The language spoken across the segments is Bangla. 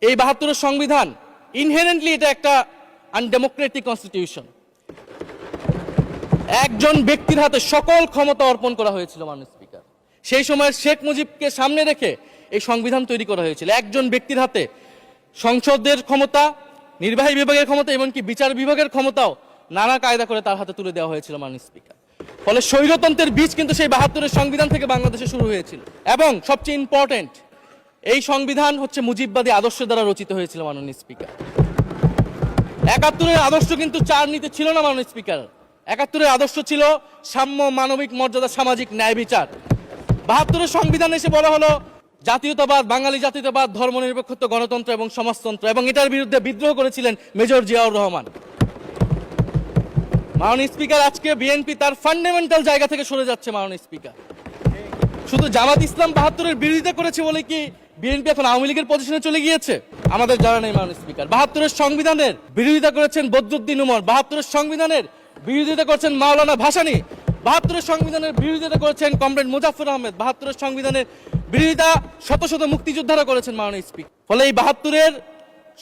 এই ৭২-এর সংবিধান ইনহেরেন্টলি এটা একটা আনডেমোক্রেটিক কনস্টিটিউশন। একজন ব্যক্তির হাতে সকল ক্ষমতা অর্পণ করা হয়েছিল মাননীয় স্পিকার। সেই সময় শেখ মুজিবকে সামনে রেখে এই সংবিধান তৈরি করা হয়েছিল। একজন ব্যক্তির হাতে সংসদের ক্ষমতা, নির্বাহী বিভাগের ক্ষমতা, এমনকি বিচার বিভাগের ক্ষমতাও নানা কায়দা করে তার হাতে তুলে দেওয়া হয়েছিল মাননীয় স্পিকার। ফলে স্বৈরতন্ত্রের বীজ কিন্তু সেই ৭২-এর সংবিধান থেকে বাংলাদেশে শুরু হয়েছিল। এবং সবচেয়ে ইম্পর্টেন্ট, এই সংবিধান হচ্ছে মুজিববাদী আদর্শ দ্বারা রচিত হয়েছিল মাননীয় স্পিকার। ৭১-এর আদর্শ কিন্তু চার নীতি ছিল না মাননীয় স্পিকার। ৭১-এর আদর্শ ছিল সাম্য, মানবিক মর্যাদা, সামাজিক ন্যায় বিচার। ৭২-এর সংবিধান এসে বলা হলো জাতীয়তাবাদ, বাঙালি জাতীয়তাবাদ, ধর্মনিরপেক্ষত্ব, গণতন্ত্র এবং সমাজতন্ত্র, এবং এটার বিরুদ্ধে বিদ্রোহ করেছিলেন মেজর জিয়াউর রহমান। মাননীয় স্পিকার, আজকে বিএনপি তার ফান্ডামেন্টাল জায়গা থেকে সরে যাচ্ছে মাননীয় স্পিকার। শুধু জামাত ইসলাম ৭২-এর বিরোধিতা করেছে বলে কি বিএনপি এখন আওয়ামী লীগের পজিশনে চলে গিয়েছে? আমাদের জানা নেই মাননীয় স্পিকার। ৭২-এর সংবিধানের বিরোধিতা করেছেন বদরুদ্দিন উমর, ৭২-এর সংবিধানের বিরোধিতা করেছেন মাওলানা ভাসানী, ৭২-এর সংবিধানের বিরোধিতা করেছেন কমরেড মুজাফফর আহমেদ, ৭২-এর সংবিধানের বিরোধিতা শত শত মুক্তিযোদ্ধারা করেছেন মাননীয় স্পিকার। ফলে এই ৭২-এর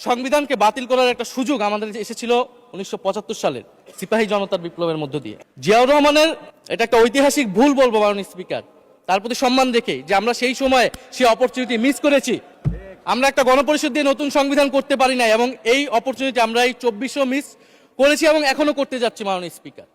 সংবিধানকে বাতিল করার একটা সুযোগ আমাদের এসেছিল ১৯৭৫ সালের সিপাহী জনতার বিপ্লবের মধ্য দিয়ে। জিয়াউর রহমানের এটা একটা ঐতিহাসিক ভুল বলবো মাননীয় স্পিকার, তার প্রতি সম্মান রেখে, যে আমরা সেই সময় সেই অপরচুনিটি মিস করেছি। আমরা একটা গণপরিষদ দিয়ে নতুন সংবিধান করতে পারি না, এবং এই অপরচুনিটি আমরা এই ২৪০০ মিস করেছি এবং এখনো করতে যাচ্ছি মাননীয় স্পিকার।